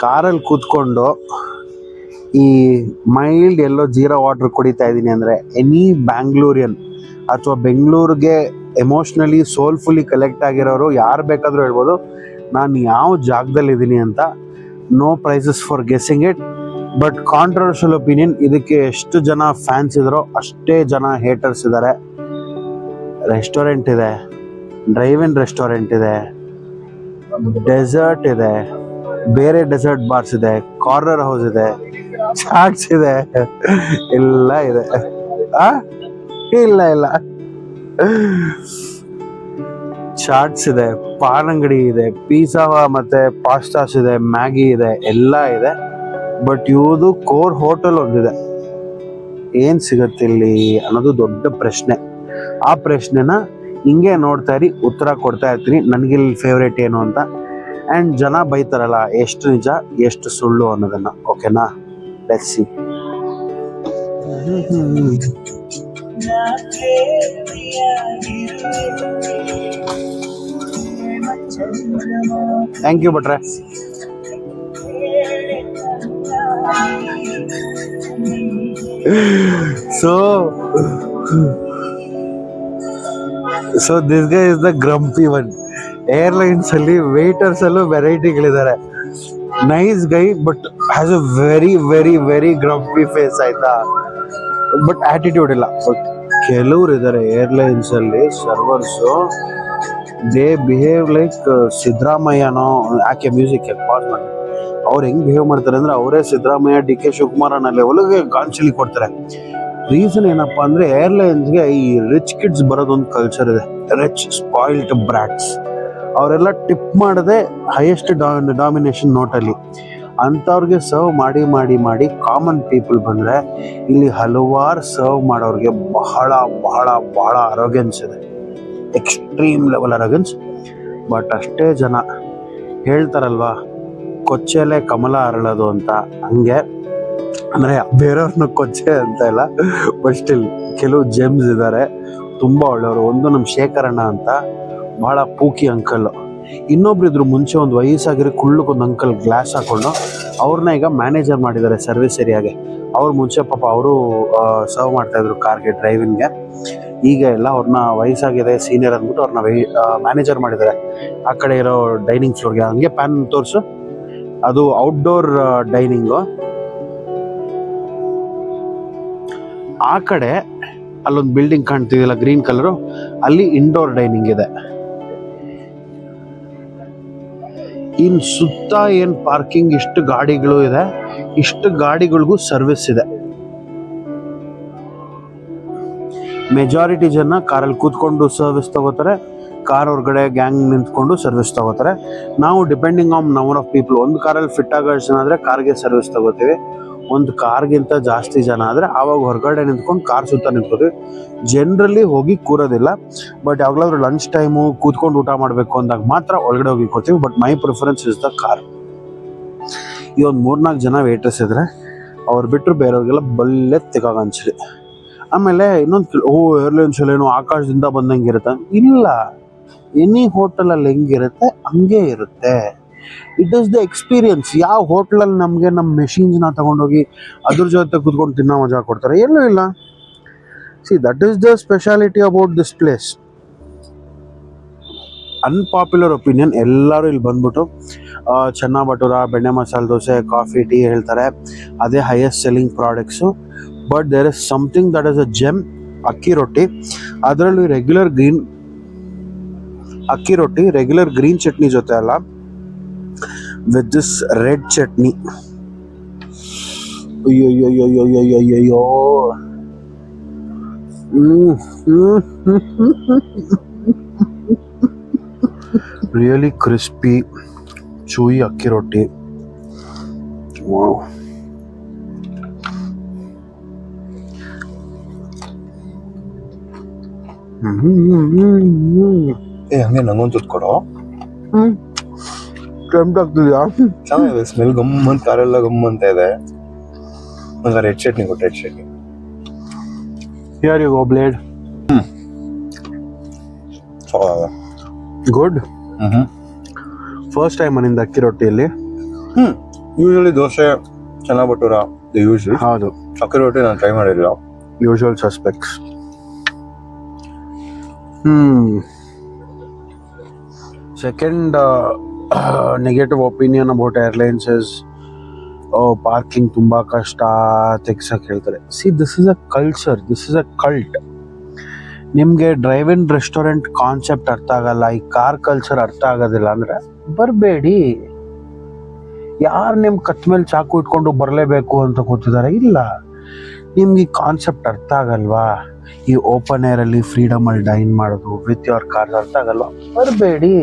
ಕಾರಲ್ಲಿ ಕೂತ್ಕೊಂಡು ಈ ಮೈಲ್ಡ್ ಎಲ್ಲೋ ಜೀರಾ ವಾಟರ್ ಕುಡಿತಾ ಇದ್ದೀನಿ ಅಂದರೆ ಎನಿ ಬ್ಯಾಂಗ್ಳೂರಿಯನ್ ಅಥವಾ ಬೆಂಗಳೂರಿಗೆ ಎಮೋಷ್ನಲಿ ಸೋಲ್ಫುಲಿ ಕಲೆಕ್ಟ್ ಆಗಿರೋರು ಯಾರು ಬೇಕಾದರೂ ಹೇಳ್ಬೋದು ನಾನು ಯಾವ ಜಾಗದಲ್ಲಿದ್ದೀನಿ ಅಂತ. No prizes for guessing it. But controversial opinion, ಇದಕ್ಕೆ ಎಷ್ಟು ಜನ ಫ್ಯಾನ್ಸ್ ಇದ್ದಾರೋ ಅಷ್ಟೇ ಜನ ಹೇಟರ್ಸ್ ಇದ್ದಾರೆ. ರೆಸ್ಟೋರೆಂಟ್ ಇದೆ, ಡ್ರೈವ್ ಇನ್ ರೆಸ್ಟೋರೆಂಟ್ ಇದೆ, ಡೆಸರ್ಟ್ ಇದೆ, ಬೇರೆ ಡೆಸರ್ಟ್ ಬಾರ್ಸ್ ಇದೆ, ಕಾರ್ನರ್ ಹೌಸ್ ಇದೆ, ಚಾಟ್ಸ್ ಇದೆ, ಎಲ್ಲ ಇದೆ. ಇಲ್ಲ ಚಾಟ್ಸ್ ಇದೆ, ಪಾನ್ ಅಂಗಡಿ ಇದೆ, ಪಿಜ್ಜಾ ಮತ್ತೆ ಪಾಸ್ಟಾಸ್ ಇದೆ, ಮ್ಯಾಗಿ ಇದೆ, ಎಲ್ಲ ಇದೆ. ಬಟ್ ಇವುದು ಕೋರ್ ಹೋಟೆಲ್ ಒಂದಿದೆ. ಏನ್ ಸಿಗತ್ತೆ ಇಲ್ಲಿ ಅನ್ನೋದು ದೊಡ್ಡ ಪ್ರಶ್ನೆ. ಆ ಪ್ರಶ್ನೆನ ಹಿಂಗೆ ನೋಡ್ತಾ ಇರಿ, ಉತ್ತರ ಕೊಡ್ತಾ ಇರ್ತೀನಿ ನನಗಿಲ್ಲಿ ಫೇವ್ರೇಟ್ ಏನು ಅಂತ. ಆ್ಯಂಡ್ ಜನ ಬೈತಾರಲ್ಲ ಎಷ್ಟು ನಿಜ ಎಷ್ಟು ಸುಳ್ಳು ಅನ್ನೋದನ್ನ. ಓಕೆನಾ, ಲೆಟ್ಸ್ ಸಿ. ಥ್ಯಾಂಕ್ ಯು ಭಟ್ರೆ. So this guy is the grumpy one. Airlines ಅಲ್ಲಿ ವೇಟರ್ಸ್ ಅಲ್ಲೂ ವೆರೈಟಿಗಳಿದ್ದಾರೆ. Nice guy but has a very very very grumpy face, ಆಯ್ತಾ. ಬಟ್ ಆಟಿಟ್ಯೂಡ್ ಇಲ್ಲ. ಬಟ್ ಕೆಲವ್ರು ಇದ್ದಾರೆ ಏರ್ಲೈನ್ಸ್ ಅಲ್ಲಿ ಸರ್ವರ್ಸು, ದೇ ಬಿಹೇವ್ ಲೈಕ್ ಸಿದ್ದರಾಮಯ್ಯನೋ. ಯಾಕೆ ಮ್ಯೂಸಿಕ್ ಪಾಸ್ ಮಾಡಿ ಅವ್ರು ಹೆಂಗ್ ಬಿಹೇವ್ ಮಾಡ್ತಾರೆ ಅಂದ್ರೆ ಅವರೇ ಸಿದ್ದರಾಮಯ್ಯ, ಡಿ ಕೆ ಶಿವಕುಮಾರ್ ಅನ್ನೋ ಲೆವೆಲ್ಗೆ ಗಾಂಚಲಿ ಕೊಡ್ತಾರೆ. ರೀಸನ್ ಏನಪ್ಪಾ ಅಂದ್ರೆ ಏರ್ಲೈನ್ಸ್ಗೆ ಈ ರಿಚ್ ಕಿಡ್ಸ್ ಬರೋದೊಂದು ಕಲ್ಚರ್ ಇದೆ. ರಿಚ್ ಸ್ಪಾಯಿಲ್ಡ್ ಬ್ರಾಟ್ಸ್ ಅವರೆಲ್ಲ ಟಿಪ್ ಮಾಡದೆ ಹೈಯೆಸ್ಟ್ ಡಾಮಿನೇಷನ್ ನೋಟಲ್ಲಿ ಅಂಥವ್ರಿಗೆ ಸರ್ವ್ ಮಾಡಿ ಮಾಡಿ ಮಾಡಿ ಕಾಮನ್ ಪೀಪಲ್ ಬಂದರೆ ಇಲ್ಲಿ ಹಲವಾರು ಸರ್ವ್ ಮಾಡೋರಿಗೆ ಬಹಳ ಬಹಳ ಬಹಳ ಅರೋಗೆನ್ಸ್ ಇದೆ. Extreme level ಅರೋಗೆನ್ಸ್. ಬಟ್ ಅಷ್ಟೇ ಜನ ಹೇಳ್ತಾರಲ್ವಾ ಕೊಚ್ಚೆಲೆ ಕಮಲ ಅರಳೋದು ಅಂತ, ಹಂಗೆ ಅಂದರೆ ಬೇರೆಯವ್ರನ್ನ ಕೊಚ್ಚೆ ಅಂತ ಇಲ್ಲ. ಬಟ್ ಸ್ಟಿಲ್ ಕೆಲವು ಜೆಮ್ಸ್ ಇದ್ದಾರೆ ತುಂಬ ಒಳ್ಳೆಯವರು. ಒಂದು ನಮ್ಮ ಶೇಖರಣ್ಣ ಅಂತ, ಭಾಳ ಪೂಕಿ ಅಂಕಲ್. ಇನ್ನೊಬ್ರು ಇದ್ರು ಮುಂಚೆ ಒಂದು ವಯಸ್ಸಾಗಿರೋ ಕುಳ್ಳಕ್ಕೊಂದು ಅಂಕಲ್ ಗ್ಲಾಸ್ ಹಾಕೊಂಡು, ಅವ್ರನ್ನ ಈಗ ಮ್ಯಾನೇಜರ್ ಮಾಡಿದ್ದಾರೆ ಸರ್ವಿಸ್ ಏರಿಯಾಗೆ. ಅವ್ರು ಮುಂಚೆ ಪಾಪ ಅವರು ಸರ್ವ್ ಮಾಡ್ತಾಯಿದ್ರು ಕಾರ್ಗೆ, ಡ್ರೈವಿಂಗ್ಗೆ. ಈಗ ಎಲ್ಲ ಅವ್ರನ್ನ ವಯಸ್ಸಾಗಿದೆ ಸೀನಿಯರ್ ಅಂದ್ಬಿಟ್ಟು ಅವ್ರನ್ನ ಮ್ಯಾನೇಜರ್ ಮಾಡಿದ್ದಾರೆ ಆ ಕಡೆ ಇರೋ ಡೈನಿಂಗ್ ಫ್ಲೋರ್ಗೆ. ಹಂಗೆ ಪ್ಯಾನ್ ತೋರಿಸು, ಅದು ಔಟ್ಡೋರ್ ಡೈನಿಂಗು. ಆ ಕಡೆ ಅಲ್ಲೊಂದು ಬಿಲ್ಡಿಂಗ್ ಕಾಣ್ತಿದೆಯಲ್ಲ ಗ್ರೀನ್ ಕಲರು, ಅಲ್ಲಿ ಇಂಡೋರ್ ಡೈನಿಂಗ್ ಇದೆ. ಇನ್ನು ಸುತ್ತ ಏನು ಪಾರ್ಕಿಂಗ್ ಇಷ್ಟು ಗಾಡಿಗಳು ಇದೆ, ಇಷ್ಟು ಗಾಡಿಗಳಿಗೂ ಸರ್ವಿಸ್ ಇದೆ. ಮೆಜಾರಿಟಿ ಜನ ಕಾರಲ್ಲಿ ಕೂತ್ಕೊಂಡು ಸರ್ವಿಸ್ ತಗೋತಾರೆ, ಕಾರ್ ಹೊರಗಡೆ ಗ್ಯಾಂಗ್ ನಿಂತ್ಕೊಂಡು ಸರ್ವಿಸ್ ತಗೋತಾರೆ. ನಾವು depending on number of people, ಒಂದು ಕಾರಲ್ಲಿ ಫಿಟ್ ಆಗೋ ಜನ ಆದರೆ ಕಾರ್ಗೆ ಸರ್ವಿಸ್ ತಗೋತೀವಿ. ಒಂದು ಕಾರ್ಗಿಂತ ಜಾಸ್ತಿ ಜನ ಆದರೆ ಆವಾಗ ಹೊರಗಡೆ ನಿಂತ್ಕೊಂಡು ಕಾರ್ ಸುತ್ತ ನಿಂತ್ಕೋತೀವಿ. ಜನರಲಿ ಹೋಗಿ ಕೂರೋದಿಲ್ಲ. ಬಟ್ ಯಾವಾಗಲಾದ್ರೂ ಲಂಚ್ ಟೈಮು ಕೂತ್ಕೊಂಡು ಊಟ ಮಾಡಬೇಕು ಅಂದಾಗ ಮಾತ್ರ ಒಳಗಡೆ ಹೋಗಿ ಕೂರ್ತೀವಿ. But my preference is the car. ಈ ಒಂದು 3-4 ಜನ ವೇಟರ್ಸ್ ಇದ್ರೆ ಅವ್ರು ಬಿಟ್ಟರು ಬೇರೆಯವ್ರಿಗೆಲ್ಲ ಬಲ್ಲೆ ತೆಗಾಗ ಅನ್ಸಿದೆ. ಆಮೇಲೆ ಇನ್ನೊಂದು ಏರ್ಲೈನ್ಸಲ್ಲಿ ಏನೋ ಆಕಾಶದಿಂದ ಬಂದಂಗೆ ಇರುತ್ತೆ ಇಲ್ಲ. ಎನಿ ಹೋಟೆಲಲ್ಲಿ ಹೆಂಗಿರುತ್ತೆ ಹಂಗೆ ಇರುತ್ತೆ. It is the experience. ಯಾವ ಹೋಟ್ಲಲ್ಲಿ ನಮಗೆ ನಮ್ಮ ಮೆಷಿನ್ಸ್ನ ತಗೊಂಡೋಗಿ ಅದ್ರ ಜೊತೆ ಕೂತ್ಕೊಂಡು ತಿನ್ನೋ ಮಜಾ ಕೊಡ್ತಾರೆ? ಎಲ್ಲೂ ಇಲ್ಲ. See that is the speciality about this place. Unpopular opinion, ಎಲ್ಲರೂ ಇಲ್ಲಿ ಬಂದ್ಬಿಟ್ಟು ಚೆನ್ನ ಭಟೂರ, ಬೆಣ್ಣೆ ಮಸಾಲೆ ದೋಸೆ, ಕಾಫಿ, ಟೀ ಹೇಳ್ತಾರೆ. ಅದೇ highest selling products. But there is something that is a gem. ಅಕ್ಕಿ ರೊಟ್ಟಿ, ಅದರಲ್ಲಿ ರೆಗ್ಯುಲರ್ ಗ್ರೀನ್ ಅಕ್ಕಿ ರೊಟ್ಟಿ, ರೆಗ್ಯುಲರ್ ಗ್ರೀನ್ ಚಟ್ನಿ ಜೊತೆ ಅಲ್ಲ, ವಿತ್ ದಿಸ್ ರೆಡ್ ಚಟ್ನಿ. ಅಯ್ಯೋ ರಿಯಲಿ ಕ್ರಿಸ್ಪಿ ಚೂಯಿ ಅಕ್ಕಿ ರೊಟ್ಟಿ. ವಾವ್. ಹಂಗೆ ನಂಗೊಂದು ತುತ್ತು ಕೊಡೋ. ಟೆಂಪ್ಟ್ ಆಗ್ತಿದ್ಯಾ? ಚೆನ್ನಾಗಿದೆ ಸ್ಮೆಲ್. ಗಮ್ಮಂತ ಕಾರೆಲ್ಲ ಗಮ್ಮಂತ ಇದೆ. ನಂಗೆ ರೆಡ್ ಚಟ್ನಿ ಕೊಟ್ಟು, red chutney. Here you go blade. Good. First time ನಿಂದ ಅಕ್ಕಿ ರೊಟ್ಟಿಯಲ್ಲಿ ಯೂಶಲಿ ದೋಸೆ ಚೆನ್ನ ಭಟೂರ ದ ಯೂಶಲ್. ಹೌದು, ಅಕ್ಕಿ ರೊಟ್ಟಿ ನಾನು ಟ್ರೈ ಮಾಡಿರಲಿಲ್ಲ. Usual suspects. Second negative opinion about airlines is parking ತುಂಬಾ ಕಷ್ಟ ತೆಗ್ಸಕ್ಕೆ ಹೇಳ್ತಾರೆ. C, this is a culture, this is a cult. ನಿಮಗೆ ಡ್ರೈವ್ ಇನ್ ರೆಸ್ಟೋರೆಂಟ್ ಕಾನ್ಸೆಪ್ಟ್ ಅರ್ಥ ಆಗಲ್ಲ, ಈ ಕಾರ್ ಕಲ್ಚರ್ ಅರ್ಥ ಆಗೋದಿಲ್ಲ ಅಂದರೆ ಬರಬೇಡಿ. ಯಾರು ನಿಮ್ಮ ಕತ್ ಮೇಲೆ ಚಾಕು ಇಟ್ಕೊಂಡು ಬರಲೇಬೇಕು ಅಂತ ಕೂತಿದ್ದಾರೆ? ಇಲ್ಲ. ನಿಮ್ಗೆ ಈ ಕಾನ್ಸೆಪ್ಟ್ ಅರ್ಥ ಆಗಲ್ವಾ? ಈ ಓಪನ್ ಏರಲ್ಲಿ ಫ್ರೀಡಮಲ್ಲಿ ಡೈನ್ ಮಾಡೋದು ವಿತ್ ಯೋರ್ ಕಾರ್ಸ್ ಅರ್ಥ ಆಗಲ್ವಾ? ಬರಬೇಡಿ.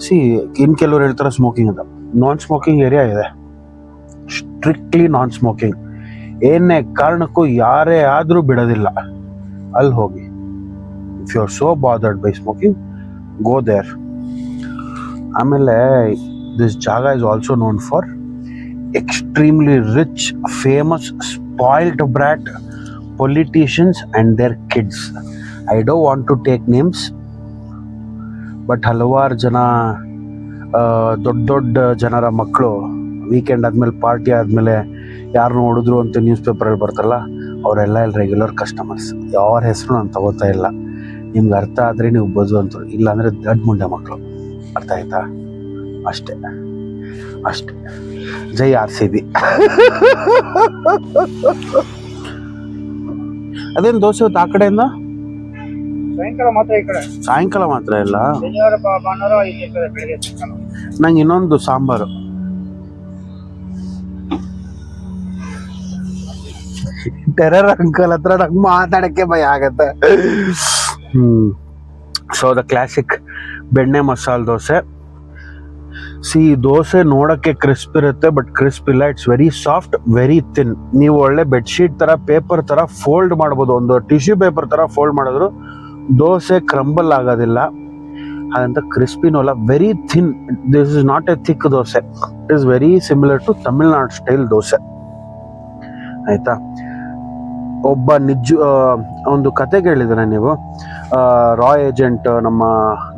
ಸಿ, ಇನ್ನು ಕೆಲವ್ರು ಹೇಳ್ತಾರೆ ಸ್ಮೋಕಿಂಗ್ ಅಂತ. ನಾನ್ ಸ್ಮೋಕಿಂಗ್ ಏರಿಯಾ ಇದೆ, ಸ್ಟ್ರಿಕ್ಟ್ಲಿ ನಾನ್ ಸ್ಮೋಕಿಂಗ್. ಏನೇ ಕಾರಣಕ್ಕೂ ಯಾರೇ ಆದರೂ ಬಿಡೋದಿಲ್ಲ. ಅಲ್ಲಿ ಹೋಗಿ. If you are so bothered by smoking, go there. ಆಮೇಲೆ ದಿಸ್ ಜಾಗ is also known for extremely rich, famous, spoiled brat politicians and their kids. I don't want to take names, but ಹಲವಾರು ಜನ ದೊಡ್ಡ ಜನರ ಮಕ್ಕಳು ವೀಕೆಂಡ್ ಆದಮೇಲೆ, party ಆದಮೇಲೆ ಯಾರು ನೋಡಿದ್ರು ಅಂತ ನ್ಯೂಸ್ ಪೇಪರಲ್ಲಿ ಬರ್ತಾರಲ್ಲ, ಅವರೆಲ್ಲ ಇಲ್ಲಿ ರೆಗ್ಯುಲರ್ ಕಸ್ಟಮರ್ಸ್. ಯಾರ ಹೆಸರು ನಾನು ತಗೋತಾ ಇಲ್ಲ. ನಿಮ್ಗೆ ಅರ್ಥ ಆದರೆ ನೀವು ಬಜು ಅಂತರು, ಇಲ್ಲಾಂದರೆ ದೊಡ್ಡ ಮುಂಡೆ ಮಕ್ಕಳು. ಅರ್ಥ ಆಯ್ತಾ? ಅಷ್ಟೇ. ಜೈ RCB. ಅದೇನು ದೋಸೆ ಹೊತ್ತು ಆ ಕಡೆಯಿಂದ ಸಾಯಂಕಾಲ ಮಾತ್ರ ಇಲ್ಲ. ನಂಗೆ ಇನ್ನೊಂದು ಸಾಂಬಾರು. ಟೆರರ್ ಅಂಕಲ್ ಹತ್ರ ನಂಗೆ ಮಾತಾಡಕ್ಕೆ ಭಯ ಆಗತ್ತೆ. ಸೊ ದ ಕ್ಲಾಸಿಕ್ ಬೆಣ್ಣೆ ಮಸಾಲೆ ದೋಸೆ. ಸಿ, ದೋಸೆ ನೋಡಕ್ಕೆ ಕ್ರಿಸ್ಪ್ ಇರುತ್ತೆ, ಬಟ್ ಕ್ರಿಸ್ಪ್ ಇಲ್ಲ. It's very soft, very thin. ನೀವು ಒಳ್ಳೆ ಬೆಡ್ಶೀಟ್ ತರ, ಪೇಪರ್ ತರ ಫೋಲ್ಡ್ ಮಾಡ್ಬೋದು. ಒಂದು ಟಿಶ್ಯೂ ಪೇಪರ್ ತರ ಫೋಲ್ಡ್ ಮಾಡಿದ್ರು ದೋಸೆ ಕ್ರಂಬಲ್ ಆಗೋದಿಲ್ಲ. ಹಾಗಂತ ಕ್ರಿಸ್ಪಿನೂ ಅಲ್ಲ, very thin. This is not a thick dosa. It is very similar to Tamil Nadu style dosa. ಆಯ್ತಾ? ಒಬ್ಬ ಒಂದು ಕತೆ ಕೇಳಿದ್ರೆ ನೀವು, ರಾ ಏಜೆಂಟ್, ನಮ್ಮ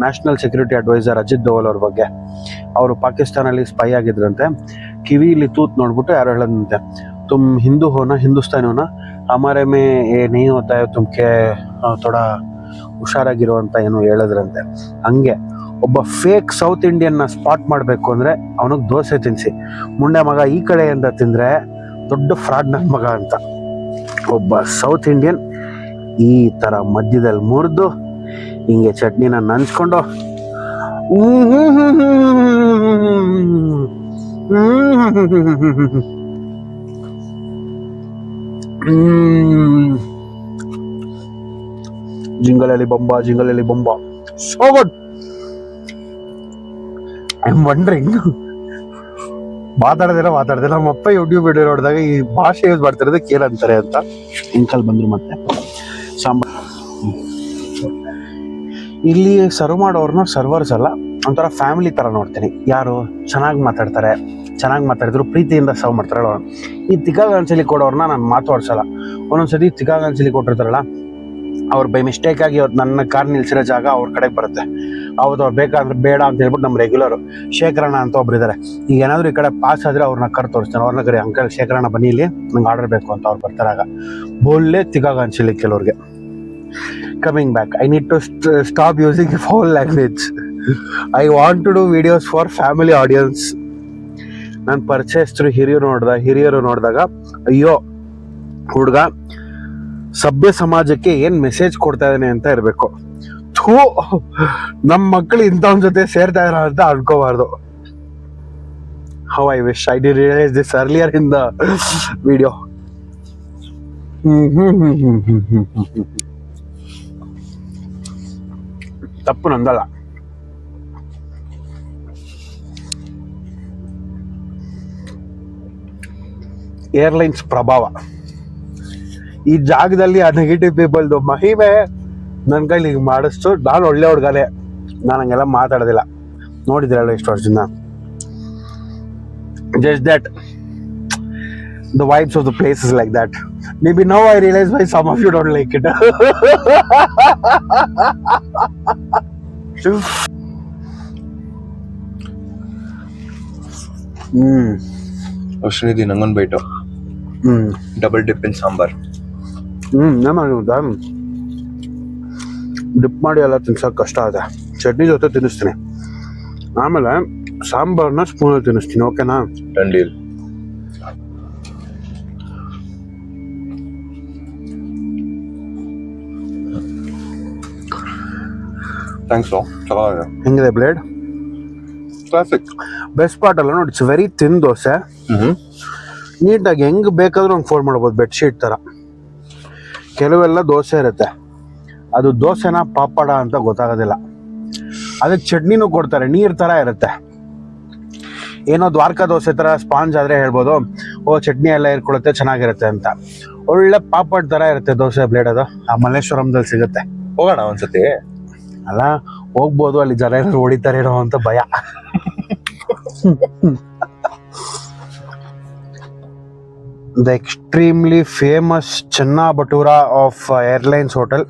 national security adviser Ajit Doval ಅವ್ರ ಬಗ್ಗೆ. ಅವರು ಪಾಕಿಸ್ತಾನಲ್ಲಿ ಸ್ಪೈ ಆಗಿದ್ರಂತೆ. ಕಿವಿಲಿ ತೂತ್ ನೋಡ್ಬಿಟ್ಟು ಯಾರು ಹೇಳದಂತೆ, ತುಮ್ ಹಿಂದೂ ಹೋನಾ, ಹಿಂದೂಸ್ತಾನಿ ಹೋನಾ, ಹಮಾರೆ ಮೇ ಏ ನೈ ಹೋತಾ ಹೈ, ತುಮ್ಗೆ ಥೋಡಾ ಹುಷಾರಾಗಿರುವಂತ ಏನೋ ಹೇಳಿದ್ರಂತೆ. ಹಂಗೆ ಒಬ್ಬ ಫೇಕ್ ಸೌತ್ ಇಂಡಿಯನ್ನ ಸ್ಪಾಟ್ ಮಾಡಬೇಕು ಅಂದರೆ ಅವನಿಗೆ ದೋಸೆ ತಿನ್ನಿಸಿ. ಮುಂಡೆ ಮಗ ಈ ಕಡೆಯಿಂದ ತಿಂದರೆ ದೊಡ್ಡ ಫ್ರಾಡ್ ನನ್ನ ಮಗ ಅಂತ. ಒಬ್ಬ ಸೌತ್ ಇಂಡಿಯನ್ ಈ ಥರ ಮಧ್ಯದಲ್ಲಿ ಮುರಿದು ಹಿಂಗೆ ಚಟ್ನಿನ ನಂಚ್ಕೊಂಡು ಜಿಂಗಲಲ್ಲಿ ಬೊಂಬ so good. I'm wondering, ಮಾತಾಡ್ದೆ ನಮ್ಮಪ್ಪ ಯೂಟ್ಯೂಬ್ ವಿಡಿಯೋ ನೋಡಿದಾಗ ಈ ಭಾಷೆ ಯೂಸ್ ಮಾಡ್ತಿರೋದಕ್ಕೆ ಏನಂತಾರೆ ಅಂತ. ಇಂಕಲ್ ಬಂದ್ರು ಮತ್ತೆ ಸಾಂಬಾರ್. ಇಲ್ಲಿ ಸರ್ವ್ ಮಾಡೋರ್ನ ಸರ್ವರ್ಸ್ ಅಲ್ಲ, ಒಂಥರ ಫ್ಯಾಮಿಲಿ ಥರ ನೋಡ್ತೀನಿ. ಯಾರು ಚೆನ್ನಾಗಿ ಮಾತಾಡಿದ್ರು ಪ್ರೀತಿಯಿಂದ ಸರ್ವ್ ಮಾಡ್ತಾರಲ್ಲ. ಈ ತಿಕ್ಕಾಗನ್ಸಲಿ ಕೊಡೋರ್ನ ನಾನು ಮಾತಾಡ್ಸಲ್ಲ. ಒಂದೊಂದ್ಸತಿ ತಿಕ್ಕಾಗನ್ಸಲಿ ಕೊಟ್ಟಿರ್ತಾರಲ್ಲ, ಅವ್ರು ಬೈ ಮಿಸ್ಟೇಕ್ ಆಗಿ ನನ್ನ ಕಾರ್ ನಿಲ್ಸಿರೋ ಜಾಗ ಅವ್ರ ಕಡೆಗೆ ಬರುತ್ತೆ. ಹೌದು, ಅವ್ರು ಬೇಕಾದ್ರೆ ಬೇಡ ಅಂತ ಹೇಳ್ಬಿಟ್ಟು ನಮ್ಮ ರೆಗ್ಯುಲರು ಶೇಖರಣ್ಣ ಅಂತ ಒಬ್ರು ಇದ್ದಾರೆ. ಈಗ ಏನಾದರೂ ಈ ಕಡೆ ಪಾಸ್ ಆದರೆ ಅವ್ರನ್ನ ಕರ್ ತೋರಿಸ್ತಾನೆ. ಅವ್ರನ್ನ ಕರಿ, ಅಂಕಲ್ ಶೇಖರಣ್ಣ ಬನ್ನಿ ಇಲ್ಲಿ, ನಂಗೆ ಆರ್ಡರ್ ಬೇಕು ಅಂತ ಅವ್ರು ಬರ್ತಾರಾಗ ಬೋಲ್ಲೆ ತಿಕ್ಕಾಗನ್ಸಲಿ ಕೆಲವ್ರಿಗೆ. Coming back, I need to stop using foul language. I want to do videos for family audience. ನಾನು ಪರಿಚಯಸ್ಥರು ಹಿರಿಯರು ನೋಡಿದಾಗ ಅಯ್ಯೋ ಹುಡುಗ ಸಭ್ಯ ಸಮಾಜಕ್ಕೆ ಏನ್ ಮೆಸೇಜ್ ಕೊಡ್ತಾ ಇದ್ದಾನೆ ಅಂತ ಇರಬೇಕು. ನಮ್ಮ ಮಕ್ಕಳು ಇಂಥವನ್ ಜೊತೆ ಸೇರ್ತಾ ಇರೋ ಅಂತ ಅನ್ಕೋಬಾರ್ದು. How I wish I did realise this earlier in the video. ತಪ್ಪು ನಂದಲ್ಲ. ಏರ್ಲೈನ್ಸ್ ಪ್ರಭಾವ ಈ ಜಾಗದಲ್ಲಿ ಆ ನೆಗೆಟಿವ್ ಪೀಪಲ್ದು ಮಹಿಮೆ ನನ್ನ ಕೈಲಿ ಈಗ ಮಾಡಿಸ್ತು. ನಾನು ಒಳ್ಳೆ ಹುಡುಗನೇ, ನಾನು ಹಂಗೆಲ್ಲ ಮಾತಾಡೋದಿಲ್ಲ. ನೋಡಿದ್ರಲ್ಲ ಎಷ್ಟು ವರ್ಷದಿಂದ. Just that the vibes of the place is like that. Maybe now I realize why some of you don't like it. ಅಶ್ವಿನಿಧಿ ನಂಗೊಂದು ಬೈಟು. ಡಬಲ್ ಡಿಪ್ ಇನ್ ಸಾಂಬಾರ್. ಡಿಪ್ ಮಾಡಿ ಎಲ್ಲ ತಿನ್ಸೋಕೆ ಕಷ್ಟ ಇದೆ. ಚಟ್ನಿ ಜೊತೆ ತಿನ್ನಿಸ್ತೀನಿ, ಆಮೇಲೆ ಸಾಂಬಾರನ್ನ ಸ್ಪೂನಲ್ಲಿ ತಿನ್ನಿಸ್ತೀನಿ. ಓಕೆನಾ? ಡಂಡೀಲ್. ಥ್ಯಾಂಕ್ಸ್. ಚೆನ್ನಾಗಿದೆ. ಹೆಂಗಿದೆ ಬ್ಲೇಡ್? ಕ್ಲಾಸಿಕ್. ಬೆಸ್ಟ್ ಪಾರ್ಟ್ ಅಲ್ಲ ನೋಡಿ, ಇಟ್ಸ್ ವೆರಿ ತಿನ್ ದೋಸೆ. ನೀಟಾಗಿ ಹೆಂಗೆ ಬೇಕಾದ್ರೂ ಹಂಗೆ ಫೋಲ್ಡ್ ಮಾಡ್ಬೋದು, ಬೆಡ್ಶೀಟ್ ಥರ. ಕೆಲವೆಲ್ಲ ದೋಸೆ ಇರುತ್ತೆ, ಅದು ದೋಸೆನ ಪಾಪಡ ಅಂತ ಗೊತ್ತಾಗೋದಿಲ್ಲ. ಅದಕ್ಕೆ ಚಟ್ನಿನೂ ಕೊಡ್ತಾರೆ, ನೀರು ಥರ ಇರುತ್ತೆ. ಏನೋ ದ್ವಾರಕಾ ದೋಸೆ ಥರ ಸ್ಪಾಂಜ್ ಆದರೆ ಹೇಳ್ಬೋದು, ಓ ಚಟ್ನಿ ಎಲ್ಲ ಇರ್ಕೊಳುತ್ತೆ ಚೆನ್ನಾಗಿರುತ್ತೆ ಅಂತ. ಒಳ್ಳೆ ಪಾಪಡ್ ಥರ ಇರುತ್ತೆ ದೋಸೆ ಬ್ಲೇಡ್. ಅದು ಆ ಮಲ್ಲೇಶ್ವರಂದಲ್ಲಿ ಸಿಗುತ್ತೆ. ಹೋಗೋಣ ಒಂದ್ಸತಿ. ಅಲ್ಲ ಹೋಗ್ಬೋದು, ಅಲ್ಲಿ ಜನ ಏನಾದ್ರು ಹೊಡಿತಾರೇನೋ ಅಂತ ಭಯ. The extremely famous Channa Bhatura of Airlines Hotel.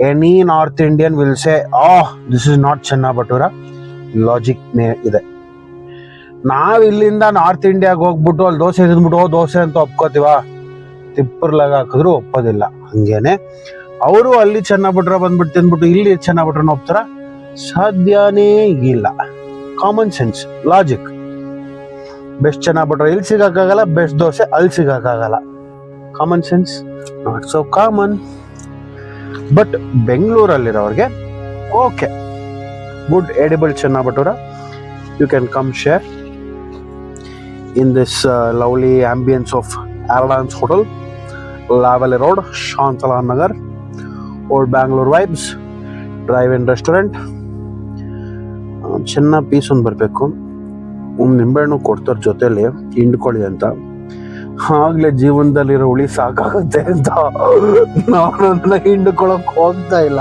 Any North Indian will say, oh, this is not Channa Bhatura. Logic ಇದೆ. ನಾವ್ ಇಲ್ಲಿಂದ ನಾರ್ತ್ ಇಂಡಿಯಾಗ ಹೋಗ್ಬಿಟ್ಟು ಅಲ್ಲಿ ದೋಸೆ ತಿಂದ್ಬಿಟ್ಟು ದೋಸೆ ಅಂತ ಒಪ್ಕೋತೀವ, ತಿಪ್ಪರ್ಲಾಗ ಹಾಕಿದ್ರು ಒಪ್ಪೋದಿಲ್ಲ. ಹಂಗೇನೆ ಅವರು ಅಲ್ಲಿ ಚೆನ್ನ ಭಟ್ರ ಬಂದ್ಬಿಟ್ಟು ತಿಂದ್ಬಿಟ್ಟು ಇಲ್ಲಿ ಚೆನ್ನ ಭಟ್ರನ್ನ ಒಪ್ತಾರ? ಸಾಧ್ಯನೇ ಇಲ್ಲ. Common sense, logic. ಬೆಸ್ಟ್ ಚೆನ್ನ ಭಟ್ರ ಇಲ್ಲಿ ಸಿಗಕ್ಕಾಗಲ್ಲ, ಬೆಸ್ಟ್ ದೋಸೆ ಅಲ್ಲಿ ಸಿಗಕ್ಕಾಗಲ್ಲ. Common sense, not so common. But ಬೆಂಗಳೂರಲ್ಲಿರೋರಿಗೆ ಓಕೆ, ಗುಡ್ ಎಡಿಬಲ್ ಚೆನ್ನ ಭಟ್ರ. You can come share in this lovely ambience of airlines hotel, Lavelle road, Shantala Nagar, old Bangalore vibes, drive in restaurant. ಚೆನ್ನಾಗಿ piece ಒಂದು ಬರಬೇಕು. ಒಂದು ನಿಂಬೆಹಣ್ಣು ಕೊಡ್ತಾರೆ ಜೊತೆಲಿ, ಹಿಂಡ್ಕೊಳ್ಳಿ ಅಂತ. ಆಗ್ಲೇ ಜೀವನದಲ್ಲಿರೋ ಹುಳಿ ಸಾಕಾಗುತ್ತೆ ಅಂತ ನಾನನ್ನ ಹಿಂಡ್ಕೊಳಕ್ ಹೋಗ್ತಾ ಇಲ್ಲ.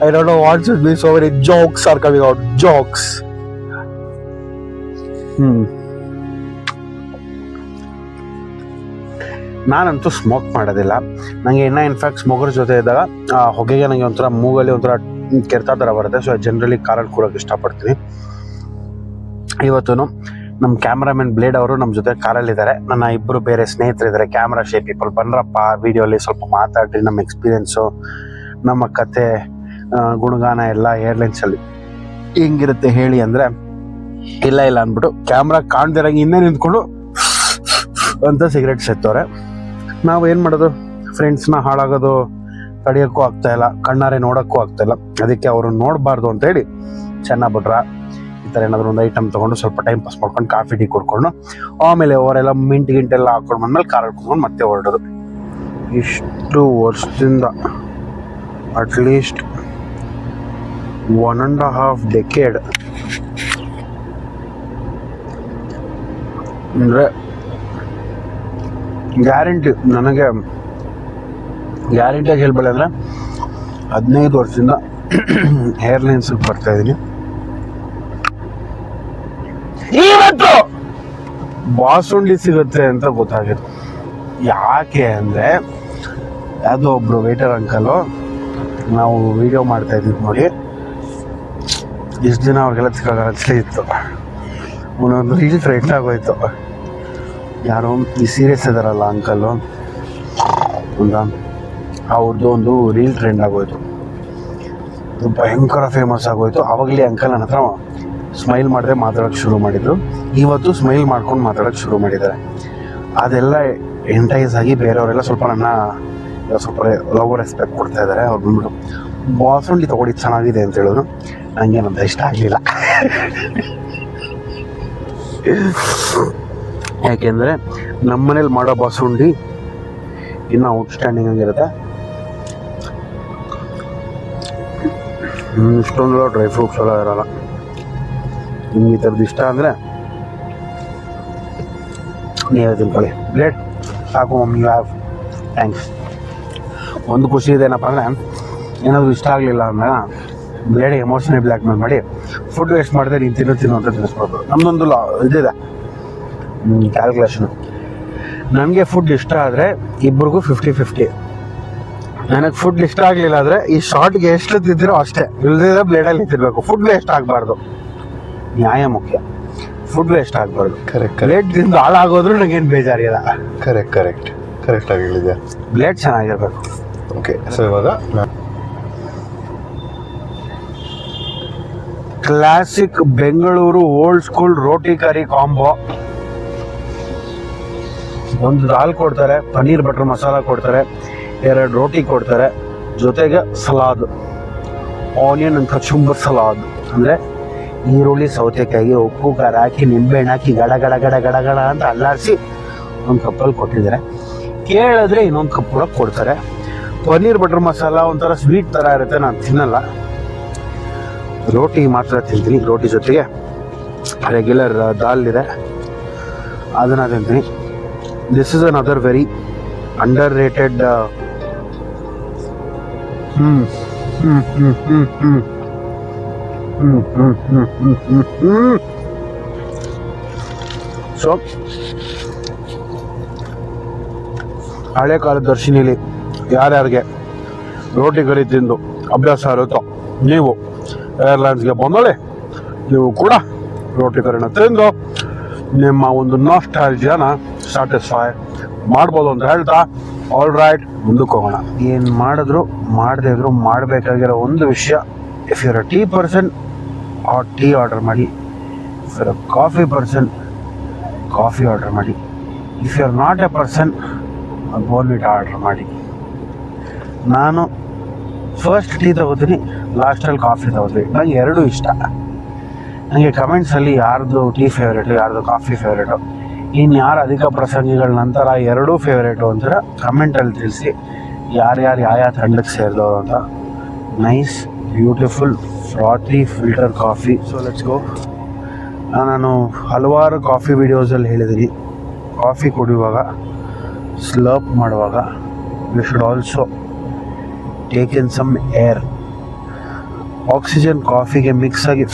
I don't know what should be, so many jokes are coming out. Jokes. ನಾನಂತೂ ಸ್ಮೋಕ್ ಮಾಡೋದಿಲ್ಲ. ನನಗೆ ಇನ್ಫ್ಯಾಕ್ಟ್ ಸ್ಮೋಕರ್ ಜೊತೆ ಇದ್ದಾಗ ಆ ಹೊಗೆಗೆ ನನಗೆ ಒಂಥರ ಮೂಗಲ್ಲಿ ಒಂಥರ ಕೆರೆತ ಥರ ಬರುತ್ತೆ. ಸೊ ಜನರಲಿ ಕಾರಲ್ಲಿ ಕೂರೋಕೆ ಇಷ್ಟಪಡ್ತೀನಿ. ಇವತ್ತು ನಮ್ಮ ಕ್ಯಾಮ್ರಾಮನ್ ಬ್ಲೇಡ್ ಅವರು ನಮ್ಮ ಜೊತೆ ಕಾರಲ್ಲಿದ್ದಾರೆ. ನನ್ನ ಇಬ್ಬರು ಬೇರೆ ಸ್ನೇಹಿತರಿದ್ದಾರೆ, ಕ್ಯಾಮ್ರಾ ಶೇ ಪೀಪಲ್. ಬನ್ರಪ್ಪ ವಿಡಿಯೋಲಿ ಸ್ವಲ್ಪ ಮಾತಾಡ್ರಿ, ನಮ್ಮ ಎಕ್ಸ್ಪೀರಿಯೆನ್ಸು, ನಮ್ಮ ಕತೆ, ಗುಣಗಾನ ಎಲ್ಲ ಏರ್ಲೈನ್ಸಲ್ಲಿ ಹೆಂಗಿರುತ್ತೆ ಹೇಳಿ ಅಂದರೆ, ಇಲ್ಲ ಅಂದ್ಬಿಟ್ಟು ಕ್ಯಾಮ್ರಾ ಕಾಣ್ದಿರಂಗೆ ಇನ್ನೇ ನಿಂತ್ಕೊಂಡು ಅಂತ ಸಿಗರೇಟ್ ಸೇತ್ತವ್ರೆ. ನಾವು ಏನು ಮಾಡೋದು, ಫ್ರೆಂಡ್ಸ್ನ ಹಾಳಾಗೋದು ತಡೆಯೋಕ್ಕೂ ಆಗ್ತಾಯಿಲ್ಲ, ಕಣ್ಣಾರೆ ನೋಡೋಕ್ಕೂ ಆಗ್ತಾಯಿಲ್ಲ. ಅದಕ್ಕೆ ಅವರು ನೋಡಬಾರ್ದು ಅಂತೇಳಿ ಚೆನ್ನ ಭಟ್ರ ಈ ಥರ ಏನಾದರೂ ಒಂದು ಐಟಮ್ ತೊಗೊಂಡು ಸ್ವಲ್ಪ ಟೈಮ್ ಪಾಸ್ ಮಾಡ್ಕೊಂಡು ಕಾಫಿ ಟೀ ಕುಡ್ಕೊಂಡು ಆಮೇಲೆ ಅವರೆಲ್ಲ ಗಿಂಟೆಲ್ಲ ಹಾಕೊಂಡು ಬಂದಮೇಲೆ ಕಾರಲ್ಲಿ ಕುತ್ಕೊಂಡು ಮತ್ತೆ ಹೊರಡೋದು. ಇಷ್ಟು ವರ್ಷದಿಂದ ಅಟ್ಲೀಸ್ಟ್ 1.5 decade ಅಂದರೆ ಗ್ಯಾರಂಟಿ, ನನಗೆ ಗ್ಯಾರಂಟಿಯಾಗಿ ಹೇಳ್ಬೇಡ ಅಂದರೆ 15 ವರ್ಷದಿಂದ ಏರ್ಲೈನ್ಸ್ಗೆ ಬರ್ತಾಯಿದ್ದೀನಿ. ಇವತ್ತು ಬಾಸುಂಡಿ ಸಿಗುತ್ತೆ ಅಂತ ಗೊತ್ತಾಗಿತ್ತು. ಯಾಕೆ ಅಂದರೆ ಯಾವುದೋ ಒಬ್ಬರು ವೇಟರ್ ಅಂಕಲು ನಾವು ವಿಡಿಯೋ ಮಾಡ್ತಾ ಇದ್ವಿ ನೋಡಿ, ಇಷ್ಟು ದಿನ ಅವ್ರಿಗೆಲ್ಲ ಸಿಕ್ಕಾಗಲೇ ಇತ್ತು. ಒಂದೊಂದು ರೀಲ್ ಟ್ರೆಂಡ್ ಆಗೋಯ್ತು. ಯಾರೋ ಈ ಸೀರಿಯಸ್ ಇದಾರಲ್ಲ ಅಂಕಲ್ಲು ಒಂದು, ಅವ್ರದ್ದು ಒಂದು ರೀಲ್ ಟ್ರೆಂಡ್ ಆಗೋಯ್ತು, ಭಯಂಕರ ಫೇಮಸ್ ಆಗೋಯ್ತು. ಆವಾಗಲೇ ಅಂಕಲ್ ನನ್ನ ಹತ್ರ ಸ್ಮೈಲ್ ಮಾಡಿದ್ರೆ ಮಾತಾಡೋಕ್ಕೆ ಶುರು ಮಾಡಿದರು. ಇವತ್ತು ಸ್ಮೈಲ್ ಮಾಡ್ಕೊಂಡು ಮಾತಾಡೋಕ್ಕೆ ಶುರು ಮಾಡಿದ್ದಾರೆ. ಅದೆಲ್ಲ ಎಂಟೈಸ್ ಆಗಿ ಬೇರೆಯವರೆಲ್ಲ ಸ್ವಲ್ಪ ನನ್ನ ಸ್ವಲ್ಪ ಲವ್ ರೆಸ್ಪೆಕ್ಟ್ ಕೊಡ್ತಾ ಇದ್ದಾರೆ. ಅವ್ರು ಬಂದ್ಬಿಟ್ಟು ಬಾಸುಂಡಿ ತೊಗೊಳ್ಳಿ ಚೆನ್ನಾಗಿದೆ ಅಂತ ಹೇಳಿದ್ರು. ನನಗೇನಂತ ಇಷ್ಟ ಆಗಲಿಲ್ಲ. ಯಾಕೆಂದರೆ ನಮ್ಮ ಮನೇಲಿ ಮಾಡೋ ಬಾಸುಂಡಿ ಇನ್ನೂ ಔಟ್ಸ್ಟ್ಯಾಂಡಿಂಗ್ ಆಗಿರುತ್ತೆ. ಇಷ್ಟೊಂದು ಡ್ರೈ ಫ್ರೂಟ್ಸ್ ಎಲ್ಲ ಇರೋಲ್ಲ. ನಿಮ್ಗೆ ಈ ಥರದ್ದು ಇಷ್ಟ ಅಂದರೆ ನೀವೇ ತಿಳ್ಕೊಳ್ಳಿ. ಬ್ಲೇಡ್ ಸಾಕು ಮಮ್ಮಿ, ಯು ಹ್ಯಾವ್. ಥ್ಯಾಂಕ್ಸ್. ಒಂದು ಖುಷಿ ಇದೆ ಏನಪ್ಪ ಅಂದರೆ, ಏನಾದರೂ ಇಷ್ಟ ಆಗಲಿಲ್ಲ ಅಂದಾಗ ಬ್ಲೇಡ್ ಎಮೋಷನಲ್ ಬ್ಲ್ಯಾಕ್ ಮೇಲ್ ಮಾಡಿ ಫುಡ್ ವೇಸ್ಟ್ ಮಾಡಿದ್ರೆ ನೀನು ತಿನ್ನು ಅಂತ ತಿಳಿಸ್ಬೋದು. ನಮ್ಮದೊಂದು ಇದಿದೆ ಕ್ಯಾಲ್ಕುಲೇಷನು. ನನಗೆ ಫುಡ್ ಇಷ್ಟ ಆದರೆ ಇಬ್ಬರಿಗೂ 50-50. ನನಗೆ ಫುಡ್ ಇಷ್ಟ ಆಗಲಿಲ್ಲ ಅಂದರೆ ಈ ಶಾರ್ಟ್ಗೆ ಎಷ್ಟು ತಿಂತಿರೋ ಅಷ್ಟೇ, ಇಲ್ಲದಿದ್ರೆ ಬ್ಲೇಡಲ್ಲಿ ತಿನ್ನಬೇಕು. ಫುಡ್ ವೇಸ್ಟ್ ಆಗಬಾರ್ದು, ನ್ಯಾಯ ಮುಖ್ಯ. ಫುಡ್ ವೇಸ್ಟ್ ಆಗಬಾರ್ದು. ಕರೆಕ್ಟ್ ಬ್ಲೇಡ್ ತಿಂದು ಹಾಳಾಗೋದ್ರೂ ನಂಗೇನು ಬೇಜಾರಿಲ್ಲ. ಕರೆಕ್ಟ್ ಆಗಿ ಹೇಳಿದ್ಯಾ. ಬ್ಲೇಡ್ ಚೆನ್ನಾಗಿರ್ಬೇಕು. ಓಕೆ, ಸೊ ಇವಾಗ ಕ್ಲಾಸಿಕ್ ಬೆಂಗಳೂರು ಓಲ್ಡ್ ಸ್ಕೂಲ್ ರೋಟಿ ಕರಿ ಕಾಂಬೋ. ಒಂದು ದಾಲ್ ಕೊಡ್ತಾರೆ, ಪನ್ನೀರ್ ಬಟರ್ ಮಸಾಲ ಕೊಡ್ತಾರೆ, 2 ರೋಟಿ ಕೊಡ್ತಾರೆ, ಜೊತೆಗೆ ಸಲಾದ್, ಆನಿಯನ್ ಅಂಡ್ ಕಚುಂಬರ್ ಸಲಾದ್. ಅಂದರೆ ಈರುಳ್ಳಿ, ಸೌತೆಕಾಯಿ, ಉಪ್ಪು, ಖಾರ ಹಾಕಿ, ನಿಂಬೆಹಣ್ಣು ಹಾಕಿ ಗಡ ಗಡ ಗಡ ಗಡ ಗಡ ಅಂತ ಅಲ್ಲಾಡಿಸಿ ಒಂದು ಕಪ್ಪಲ್ಲಿ ಕೊಟ್ಟಿದ್ದಾರೆ. ಕೇಳಿದ್ರೆ ಇನ್ನೊಂದು ಕಪ್ ಕೂಡ ಕೊಡ್ತಾರೆ. ಪನ್ನೀರ್ ಬಟರ್ ಮಸಾಲ ಒಂಥರ ಸ್ವೀಟ್ ಥರ ಇರುತ್ತೆ, ನಾನು ತಿನ್ನಲ್ಲ. ರೋಟಿ ಮಾತ್ರ ತಿಂತೀನಿ. ರೋಟಿ ಜೊತೆಗೆ ರೆಗ್ಯುಲರ್ ದಾಲ್ ಇದೆ, ಅದನ್ನು ತಿಂತೀನಿ. This is another very under rated so ಹಳೆ ಕಾಲದ ದರ್ಶಿನಿಲಿ ಯಾರ್ಯಾರಿಗೆ ರೋಟಿ ಕರಿ ತಿಂದು ಅಭ್ಯಾಸ ಇರುತ್ತೋ ನೀವು ಏರ್ಲೈನ್ಸ್ಗೆ ಬಂದಳೆ ನೀವು ಕೂಡ ರೋಟಿ ಕರಿನ ತಿಂದು ನಿಮ್ಮ ಒಂದು ನಾಸ್ಟಾಲ್ಜಿಯಾನ ಸ್ಯಾಟಿಸ್ಫೈ ಮಾಡ್ಬೋದು ಅಂತ ಹೇಳ್ತಾ, ಆಲ್ ರೈಟ್, ಮುಂದಕ್ಕೆ ಹೋಗೋಣ. ಏನು ಮಾಡಿದ್ರು ಮಾಡದೇ ಇದ್ರು ಮಾಡಬೇಕಾಗಿರೋ ಒಂದು ವಿಷಯ, if you're a tea person tea order ಮಾಡಿ, if you're a coffee person coffee order ಮಾಡಿ, if you are not a person Bournvita order ಮಾಡಿ. ನಾನು ಫಸ್ಟ್ ಟೀ ತಗೋತೀನಿ, ಲಾಸ್ಟಲ್ಲಿ ಕಾಫಿ ತಗೋತೀನಿ. ನನಗೆ ಎರಡೂ ಇಷ್ಟ. ನನಗೆ ಕಮೆಂಟ್ಸಲ್ಲಿ ಯಾರ್ದು ಟೀ ಫೇವ್ರೇಟು, ಯಾರ್ದು ಕಾಫಿ ಫೇವ್ರೇಟು, ಇನ್ನು ಯಾರು ಅಧಿಕ ಪ್ರಸಂಗಿಗಳ ನಂತರ ಎರಡೂ ಫೇವ್ರೇಟು ಅಂತಾರೆ ಕಮೆಂಟಲ್ಲಿ ತಿಳಿಸಿ. ಯಾರ್ಯಾರು ಯಾವ ತಂಡಕ್ಕೆ ಸೇರಿದವರು ಅಂತ. Nice, beautiful, frothy filter coffee. So let's go. ನಾನು ಹಲವಾರು ಕಾಫಿ ವಿಡಿಯೋಸಲ್ಲಿ ಹೇಳಿದ್ದೀನಿ, ಕಾಫಿ ಕುಡಿಯುವಾಗ, ಸ್ಲರ್ಪ್ ಮಾಡುವಾಗ we should also take in some air. Oxygen ಕಾಫಿಗೆ ಮಿಕ್ಸ್ ಆಗಿ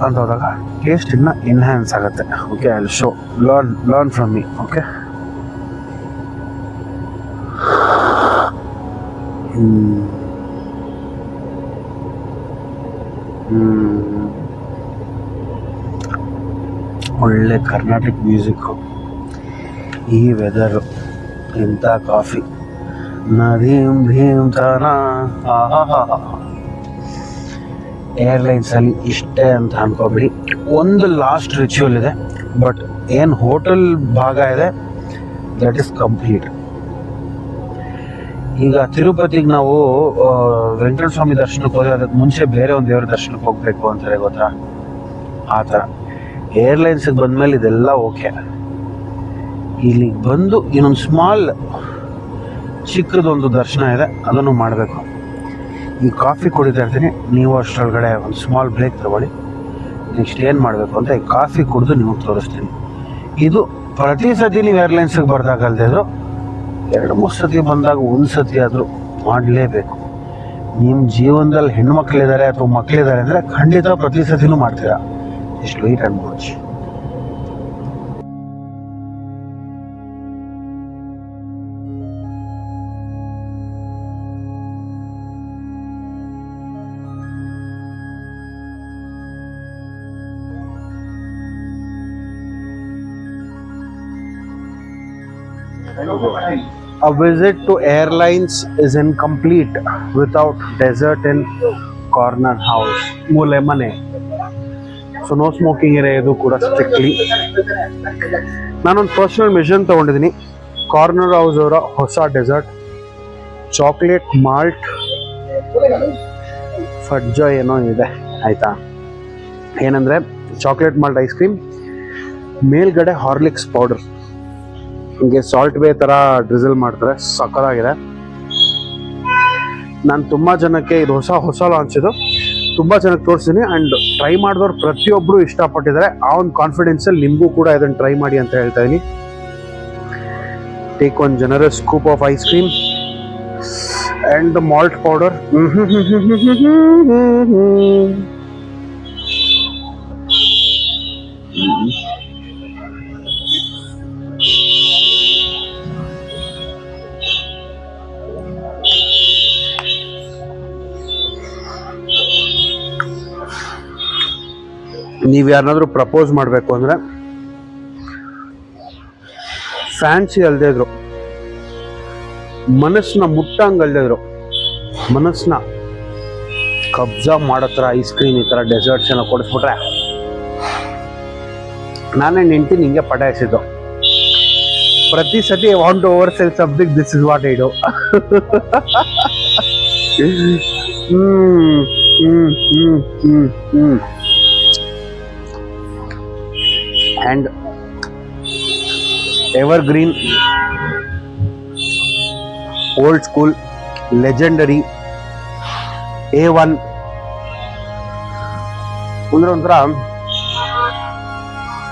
ಅಂತ ಹೋದಾಗ ಟೇಸ್ಟ್ ಇನ್ನೂ ಎನ್ಹ್ಯಾನ್ಸ್ ಆಗುತ್ತೆ. Okay, I will show, learn from me. Okay, ಒಳ್ಳೆ ಕರ್ನಾಟಕ ಮ್ಯೂಸಿಕ್ಕು, ಈ ವೆದರು, ಇಂಥ ಕಾಫಿ, ನದೀಂ ಭೀಮ್ ತಾನ. ಏರ್ಲೈನ್ಸಲ್ಲಿ ಇಷ್ಟೇ ಅಂತ ಅನ್ಕೋಬಿಡಿ. ಒಂದು ಲಾಸ್ಟ್ ರಿಚುವಲ್ ಇದೆ, ಬಟ್ ಏನು ಹೋಟೆಲ್ ಭಾಗ ಇದೆ ದಟ್ ಈಸ್ ಕಂಪ್ಲೀಟ್. ಈಗ ತಿರುಪತಿಗೆ ನಾವು ವೆಂಕಟೇಶ್ವರ ಸ್ವಾಮಿ ದರ್ಶನಕ್ಕೆ ಹೋದರೆ ಅದಕ್ಕೆ ಮುಂಚೆ ಬೇರೆ ಒಂದು ದೇವರ ದರ್ಶನಕ್ಕೆ ಹೋಗಬೇಕು ಅಂತಾರೆ, ಗೊತ್ತಾ? ಆ ಥರ ಏರ್ಲೈನ್ಸಿಗೆ ಬಂದಮೇಲೆ ಇದೆಲ್ಲ ಓಕೆ. ಇಲ್ಲಿಗೆ ಬಂದು ಇನ್ನೊಂದು ಸ್ಮಾಲ್ ಚಿಕ್ಕದೊಂದು ದರ್ಶನ ಇದೆ, ಅದನ್ನು ಮಾಡಬೇಕು. ಈ ಕಾಫಿ ಕುಡಿತಾ ಇರ್ತೀನಿ, ನೀವು ಅಷ್ಟರೊಳಗಡೆ ಒಂದು ಸ್ಮಾಲ್ ಬ್ರೇಕ್ ತಗೊಳ್ಳಿ. ನೆಕ್ಸ್ಟ್ ಏನು ಮಾಡಬೇಕು ಅಂತ ಈ ಕಾಫಿ ಕುಡಿದು ನಿಮಗೆ ತೋರಿಸ್ತೀನಿ. ಇದು ಪ್ರತಿ ಸತಿ ನೀವು ಏರ್ಲೈನ್ಸಿಗೆ ಬರ್ದಾಗ ಅಲ್ದಿದ್ರು 2-3 ಸತಿ ಬಂದಾಗ ಒಂದು ಸತಿ ಆದರೂ ಮಾಡಲೇಬೇಕು. ನಿಮ್ಮ ಜೀವನದಲ್ಲಿ ಹೆಣ್ಮಕ್ಳಿದ್ದಾರೆ ಅಥವಾ ಮಕ್ಕಳಿದ್ದಾರೆ ಅಂದರೆ ಖಂಡಿತ ಪ್ರತಿ ಸತಿನೂ ಮಾಡ್ತೀರಾ. ಇಷ್ಟು wait and watch. A visit to airlines is incomplete without dessert in corner house. ಮೂಲೆ ಮನೆ. ಸೊ ನೋ ಸ್ಮೋಕಿಂಗ್ ಇದೆ, ಇದು ಕೂಡ ಸ್ಟ್ರಿಕ್ಟ್ಲಿ. ನಾನೊಂದು ಪರ್ಸನಲ್ ಮಿಷನ್ ತೊಗೊಂಡಿದ್ದೀನಿ. ಕಾರ್ನರ್ ಹೌಸ್ ಅವರ ಹೊಸ ಡೆಸರ್ಟ್ ಚಾಕ್ಲೇಟ್ ಮಾಲ್ಟ್ ಫಡ್ಜ ಏನೋ ಇದೆ, ಆಯಿತಾ? ಏನಂದರೆ ಚಾಕ್ಲೇಟ್ ಮಾಲ್ಟ್ ಐಸ್ ಕ್ರೀಮ್, ಮೇಲ್ಗಡೆ ಹಾರ್ಲಿಕ್ಸ್ ಪೌಡರ್, ಹಿಂಗೆ ಸಾಲ್ಟ್ ವೇ ಥರ ಡ್ರಿಸಲ್ ಮಾಡ್ತಾರೆ, ಸಕ್ಕತ್ತಾಗಿದೆ. ನಾನು ತುಂಬ ಜನಕ್ಕೆ ಇದು ಹೊಸ ಲಾಂಚ್, ಇದು ತುಂಬ ಜನಕ್ಕೆ ತೋರಿಸ್ತೀನಿ. ಆ್ಯಂಡ್ ಟ್ರೈ ಮಾಡಿದವ್ರು ಪ್ರತಿಯೊಬ್ಬರು ಇಷ್ಟಪಟ್ಟಿದ್ದಾರೆ. ಆ ಒಂದು ಕಾನ್ಫಿಡೆನ್ಸಲ್ಲಿ ನಿಮಗೂ ಕೂಡ ಇದನ್ನು ಟ್ರೈ ಮಾಡಿ ಅಂತ ಹೇಳ್ತಾ ಇದ್ದೀನಿ. Take one generous scoop of ice cream and the malt powder. ನೀವು ಯಾರನ್ನಾದ್ರೂ ಪ್ರಪೋಸ್ ಮಾಡಬೇಕು ಅಂದರೆ ಫ್ಯಾನ್ಸಿ ಅಲ್ಲದೆ ಇದ್ರು, ಮನಸ್ಸನ್ನ ಮುಟ್ಟಂಗಲ್ದೇ ಇದ್ರು, ಮನಸ್ಸನ್ನ ಕಬ್ಜಾ ಮಾಡೋ ಥರ ಐಸ್ ಕ್ರೀಮ್ ಈ ಥರ ಡೆಸರ್ಟ್ಸ್ ಏನೋ ಕೊಡಿಸ್ಬಿಟ್ರೆ ನಾನೇ ನಿಂತು ನಿಂಗೆ ಪಟಾಯಿಸಿದ್ದು. ಪ್ರತಿ ಸತಿ want over cell something, this is what I do. And evergreen, old school, legendary, A1 ಅಂದ್ರೆ ಒಂಥರ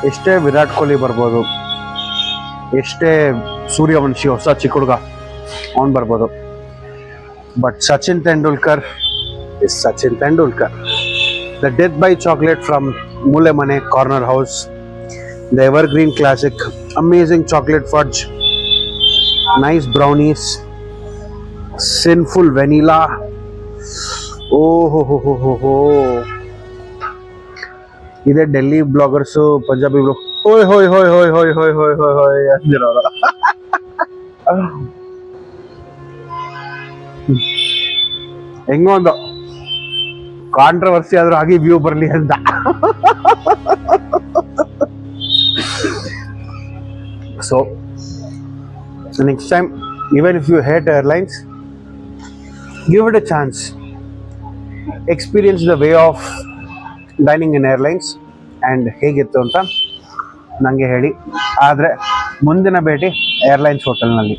ಎಷ್ಟೇ ವಿರಾಟ್ ಕೊಹ್ಲಿ ಬರ್ಬೋದು, ಎಷ್ಟೇ ಸೂರ್ಯವಂಶಿ ಹೊಸ ಚಿಕ್ಕ ಹುಡುಗ ಅವನು ಬರ್ಬೋದು, but Sachin Tendulkar is Sachin Tendulkar. The death by chocolate from ಮೂಲೆ ಮನೆ corner house, the evergreen classic, amazing chocolate fudge, nice brownies, sinful vanilla. Oh ho ho ho ho ho. ಇದೇ ಡೆಲ್ಲಿ ಬ್ಲಾಗರ್ಸು ಪಂಜಾಬಿ ಬ್ಲಾಗ್ ಹೋಯ್ ಹೋಯ್ ಹೋಯ್ ಹೋಯ್ ಹೋಯ್ ಹೋಯ್ ಹೋಯ್ ಹೋಯ್ ಹೋಯ್ ಅಂದಿರೋರು. ಹೆಂಗೋ ಒಂದು ಕಾಂಟ್ರವರ್ಸಿ ಆದ್ರೂ ಆಗಿ ವ್ಯೂ ಬರಲಿ ಅಂತ. So next time, even if you hate airlines, give it a chance. Experience the way of dining in airlines and ಹೇಗಿತ್ತು ಅಂತ ನನಗೆ ಹೇಳಿ. ಆದರೆ ಮುಂದಿನ ಭೇಟಿ ಏರ್ಲೈನ್ಸ್ ಹೋಟೆಲ್ನಲ್ಲಿ.